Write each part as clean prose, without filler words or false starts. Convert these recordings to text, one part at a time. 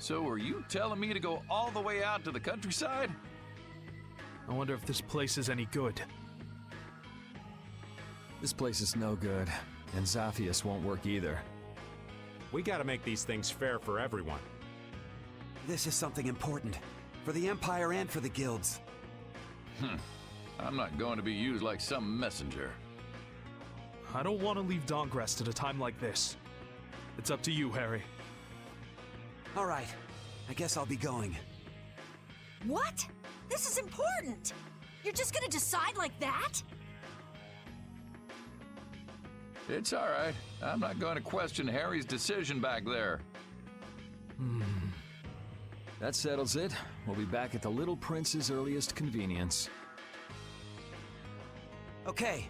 So are you telling me to go all the way out to the countryside? I wonder if this place is any good. This place is no good, and Zaphius won't work either. We gotta make these things fair for everyone. This is something important. For the Empire and for the guilds. I'm not going to be used like some messenger. I don't want to leave Dawngrest at a time like this. It's up to you, Harry. Alright, I guess I'll be going. What? This is important! You're just gonna decide like that? It's all right. I'm not going to question Harry's decision back there. That settles it. We'll be back at the Little Prince's earliest convenience. Okay.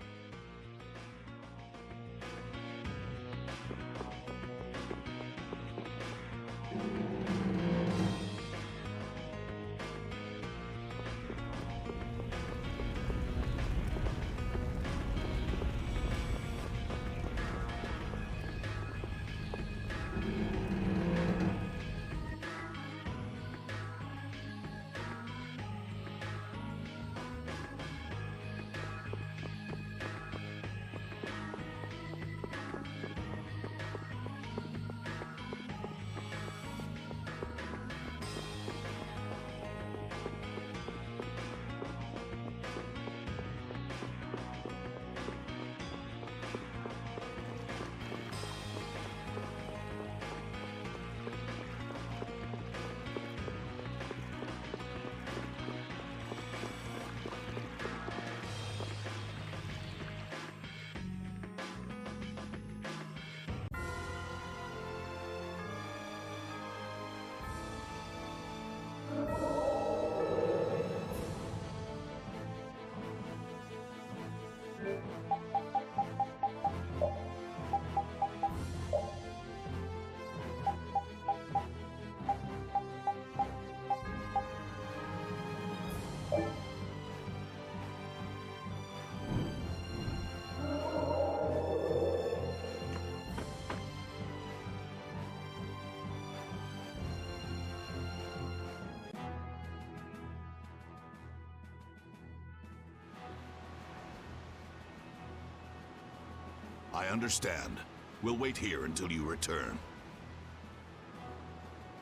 I understand. We'll wait here until you return.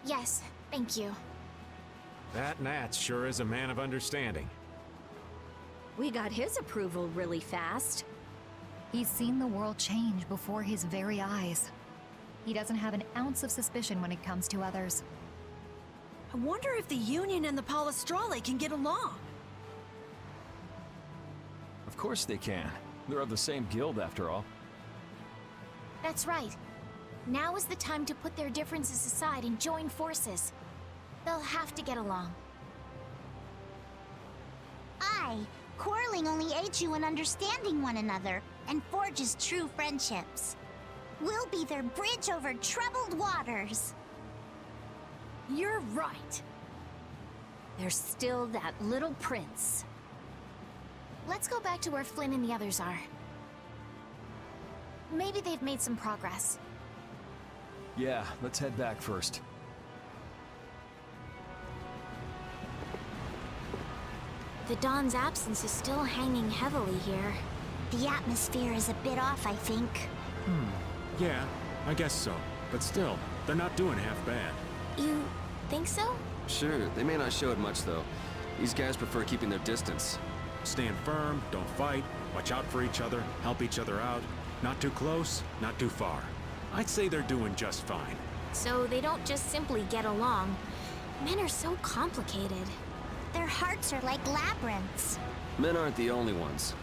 Yes, thank you. That Nat sure is a man of understanding. We got his approval really fast. He's seen the world change before his very eyes. He doesn't have an ounce of suspicion when it comes to others. I wonder if the Union and the Palestrale can get along. Of course they can. They're of the same guild, after all. That's right. Now is the time to put their differences aside and join forces. They'll have to get along. Quarreling only aids you in understanding one another and forges true friendships. We'll be their bridge over troubled waters. You're right. There's still that little prince. Let's go back to where Flynn and the others are. Maybe they've made some progress. Yeah, let's head back first. The Dawn's absence is still hanging heavily here. The atmosphere is a bit off, I think. Yeah, I guess so. But still, they're not doing half bad. You think so? Sure, they may not show it much though. These guys prefer keeping their distance. Stand firm, don't fight, watch out for each other, help each other out. Not too close, not too far. I'd say they're doing just fine. So they don't just simply get along. Men are so complicated. Their hearts are like labyrinths. Men aren't the only ones.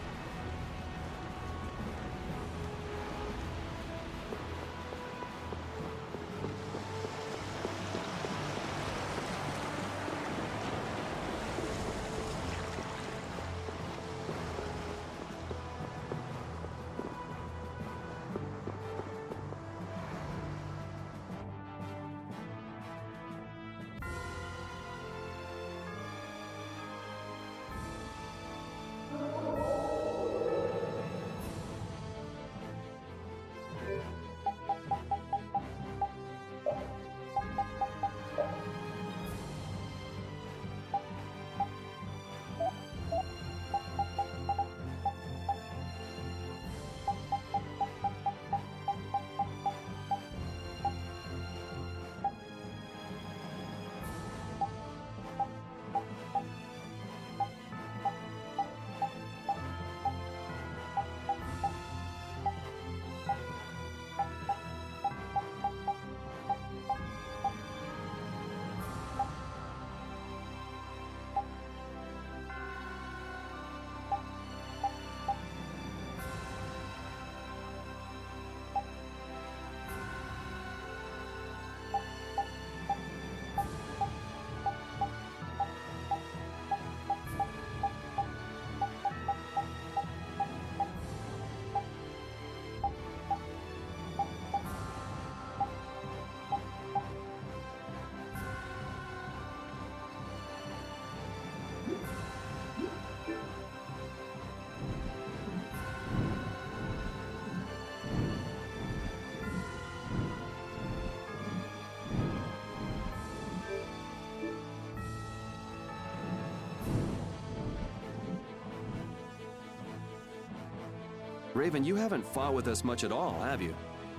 Raven, you haven't fought with us much at all, have you?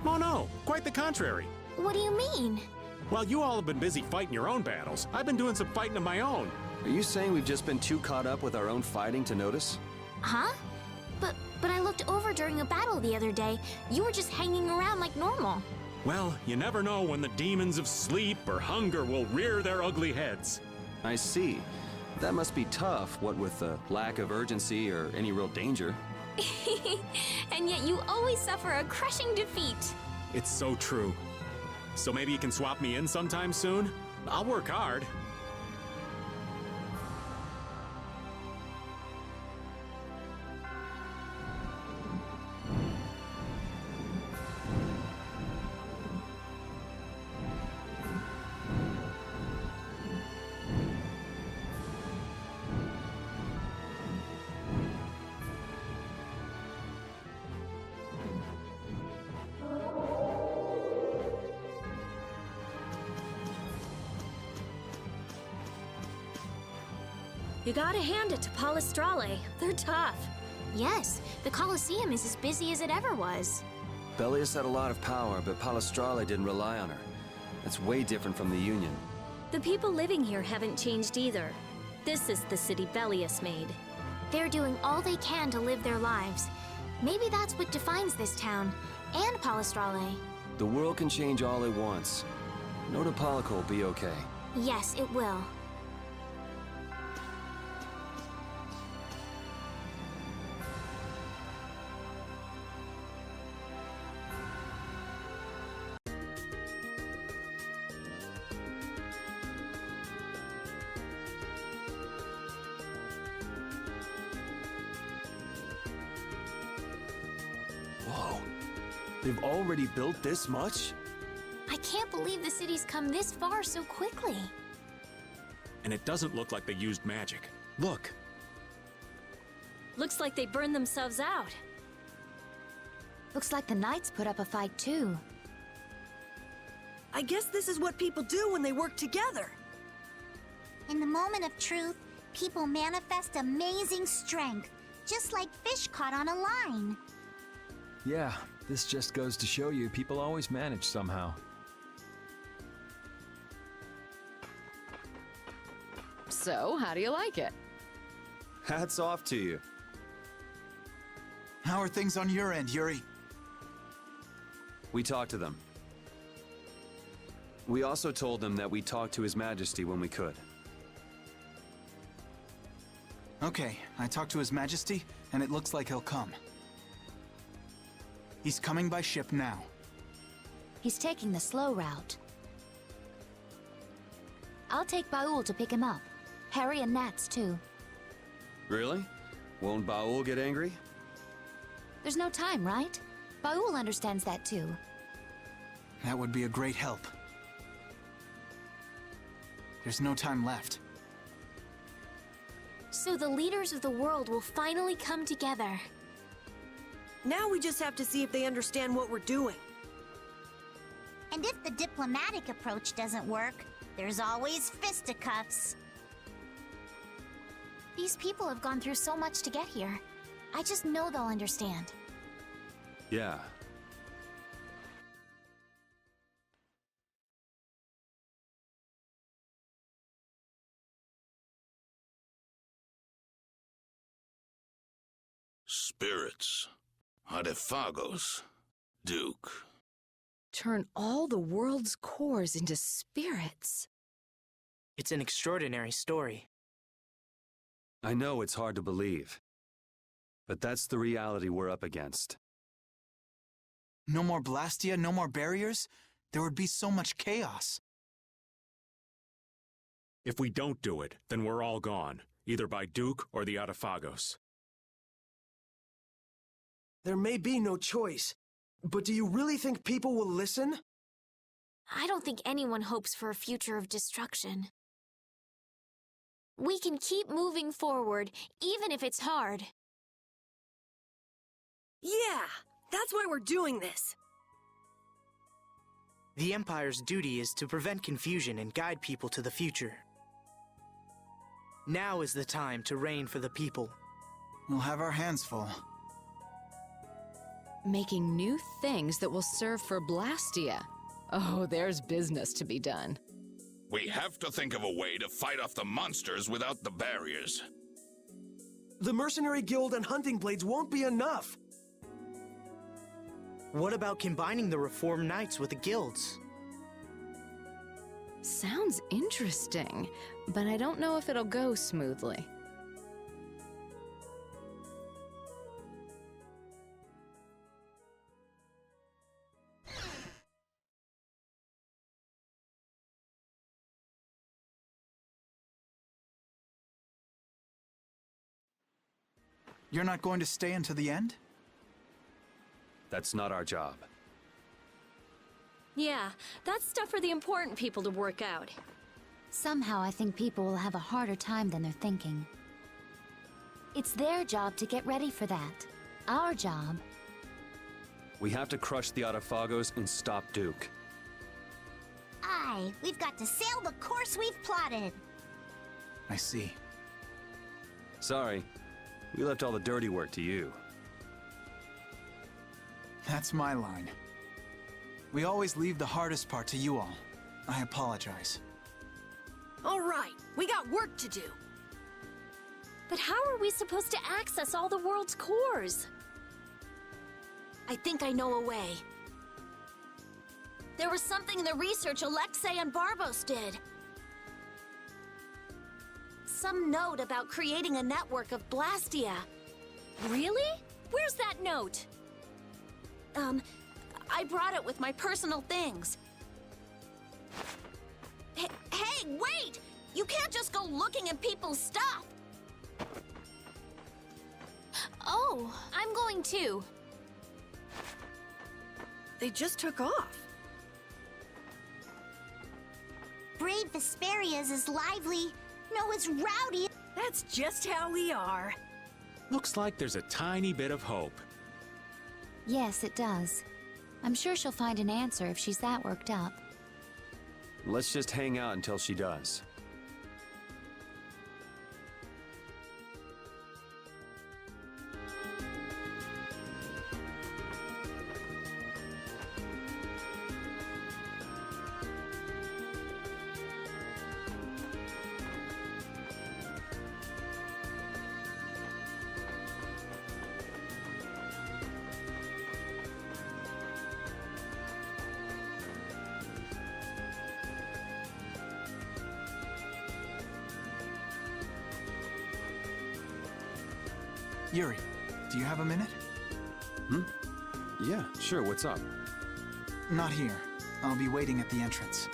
Oh no, quite the contrary. What do you mean? While you all have been busy fighting your own battles, I've been doing some fighting of my own. Are you saying we've just been too caught up with our own fighting to notice? Huh? But I looked over during a battle the other day. You were just hanging around like normal. Well, you never know when the demons of sleep or hunger will rear their ugly heads. I see. That must be tough, what with the lack of urgency or any real danger. And yet you always suffer a crushing defeat. It's so true. So maybe you can swap me in sometime soon? I'll work hard. You gotta hand it to Palestrale. They're tough. Yes, the Colosseum is as busy as it ever was. Bellius had a lot of power, but Palestrale didn't rely on her. That's way different from the Union. The people living here haven't changed either. This is the city Bellius made. They're doing all they can to live their lives. Maybe that's what defines this town, and Palestrale. The world can change all it wants. Notopolica will be okay. Yes, it will. Whoa. They've already built this much? I can't believe the city's come this far so quickly. And it doesn't look like they used magic. Look. Looks like they burned themselves out. Looks like the knights put up a fight too. I guess this is what people do when they work together. In the moment of truth, people manifest amazing strength, just like fish caught on a line. Yeah, this just goes to show you people always manage somehow. So, how do you like it? Hats off to you. How are things on your end, Yuri? We talked to them. We also told them that we'd talk to His Majesty when we could. Okay, I talked to His Majesty, and it looks like he'll come. He's coming by ship now. He's taking the slow route. I'll take Baul to pick him up. Harry and Nats, too. Really? Won't Baul get angry? There's no time, right? Baul understands that, too. That would be a great help. There's no time left. So the leaders of the world will finally come together. Now we just have to see if they understand what we're doing. And if the diplomatic approach doesn't work, there's always fisticuffs. These people have gone through so much to get here. I just know they'll understand. Yeah. Spirits. Artefagos. Duke. Turn all the world's cores into spirits. It's an extraordinary story. I know it's hard to believe, but that's the reality we're up against. No more Blastia, no more barriers? There would be so much chaos. If we don't do it, then we're all gone, either by Duke or the Artefagos. There may be no choice, but do you really think people will listen? I don't think anyone hopes for a future of destruction. We can keep moving forward, even if it's hard. Yeah, that's why we're doing this. The Empire's duty is to prevent confusion and guide people to the future. Now is the time to reign for the people. We'll have our hands full. Making new things that will serve for Blastia. Oh, there's business to be done. We have to think of a way to fight off the monsters without the barriers. The Mercenary Guild and Hunting Blades won't be enough. What about combining the Reformed Knights with the guilds? Sounds interesting, but I don't know if it'll go smoothly. You're not going to stay until the end? That's not our job. Yeah, that's stuff for the important people to work out. Somehow I think people will have a harder time than they're thinking. It's their job to get ready for that. Our job... We have to crush the Autophagos and stop Duke. Aye, we've got to sail the course we've plotted. I see. Sorry, we left all the dirty work to you. That's my line. We always leave the hardest part to you all. I apologize. All right, we got work to do. But how are we supposed to access all the world's cores? I think I know a way. There was something in the research Alexei and Barbos did. Some note about creating a network of Blastia. Really? Where's that note? I brought it with my personal things. Hey, wait! You can't just go looking at people's stuff! Oh, I'm going too. They just took off. Brave Vesperia's as lively, no, as rowdy. That's just how we are. Looks like there's a tiny bit of hope. Yes, it does. I'm sure she'll find an answer if she's that worked up. Let's just hang out until she does. Yuri, do you have a minute? Yeah, sure, what's up? Not here. I'll be waiting at the entrance.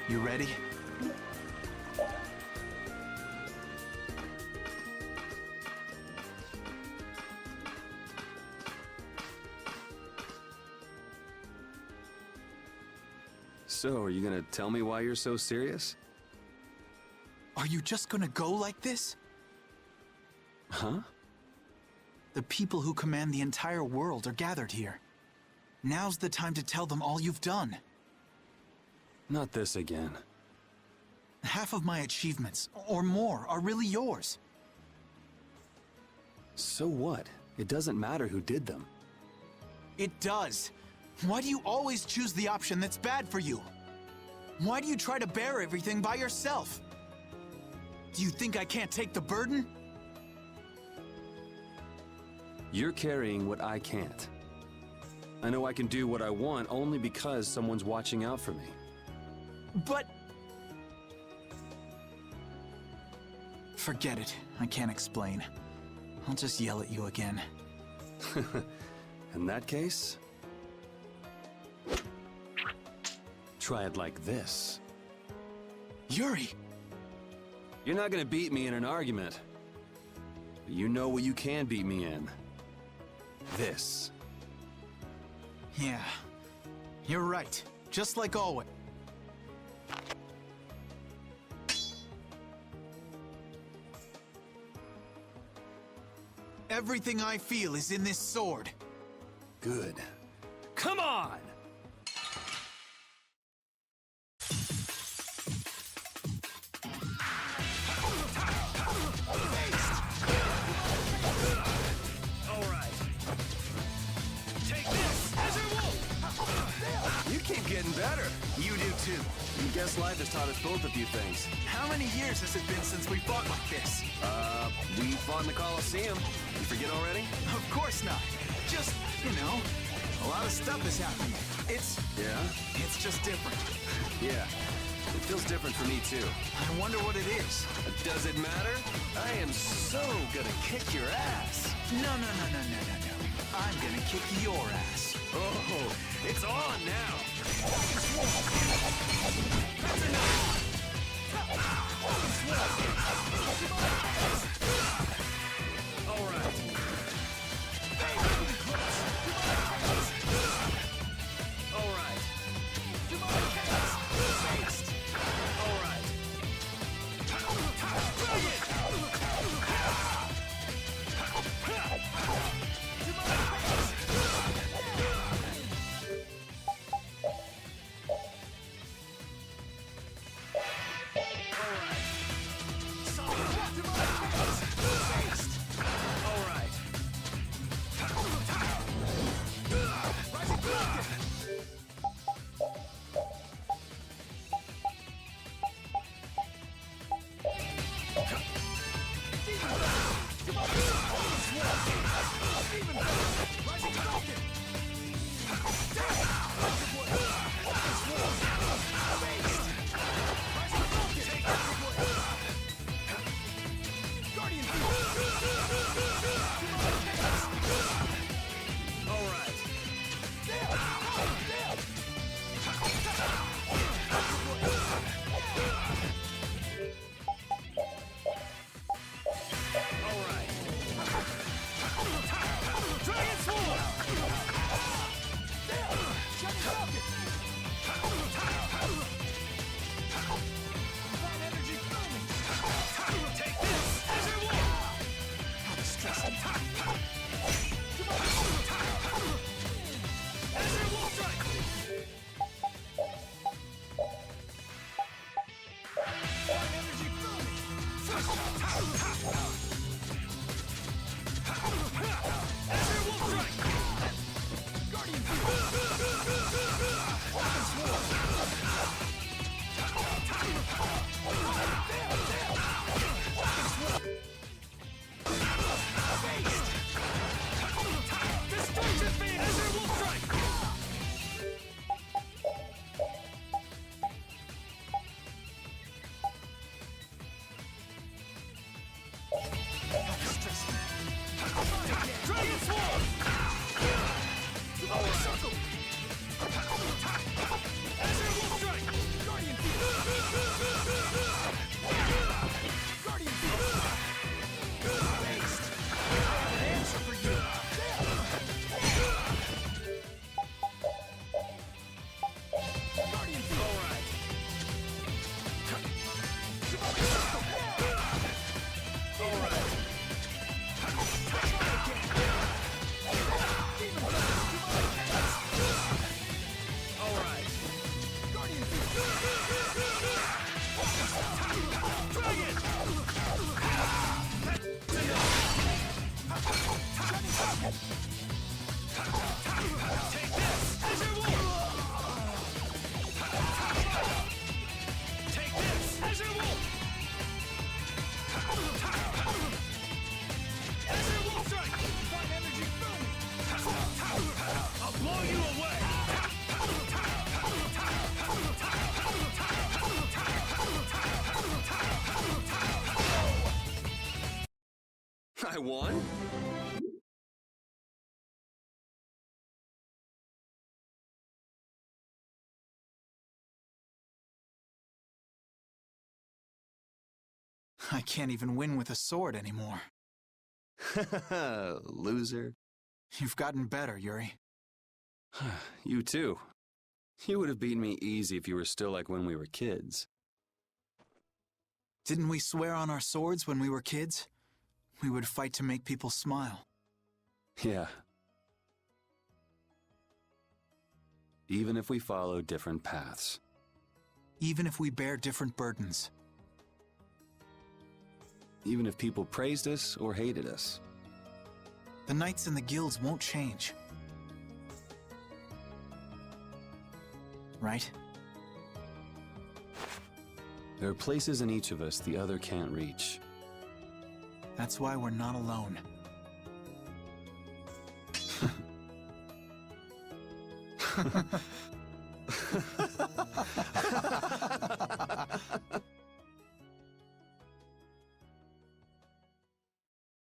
You ready? So, are you gonna tell me why you're so serious? Are you just gonna go like this? Huh? The people who command the entire world are gathered here. Now's the time to tell them all you've done. Not this again. Half of my achievements, or more, are really yours. So what? It doesn't matter who did them. It does. Why do you always choose the option that's bad for you? Why do you try to bear everything by yourself? Do you think I can't take the burden? You're carrying what I can't. I know I can do what I want only because someone's watching out for me. But... Forget it. I can't explain. I'll just yell at you again. In that case, try it like this. Yuri! You're not gonna beat me in an argument. But you know what you can beat me in. This. Yeah, you're right. Just like always. Everything I feel is in this sword. Good. Come on! You keep getting better. You do too. I guess life has taught us both a few things. How many years has it been since we fought like this? We fought in the Coliseum. You forget already? Of course not. Just, you know, a lot of stuff is happening. It's just different. Yeah. It feels different for me too. I wonder what it is. Does it matter? I am so gonna kick your ass. No. I'm gonna kick your ass. Oh, it's on now. That's all right. All right. All right. I won? I can't even win with a sword anymore. Loser. You've gotten better, Yuri. You too. You would have beaten me easy if you were still like when we were kids. Didn't we swear on our swords when we were kids? We would fight to make people smile. Yeah. Even if we follow different paths. Even if we bear different burdens. Even if people praised us or hated us. The knights and the guilds won't change. Right? There are places in each of us the other can't reach. That's why we're not alone.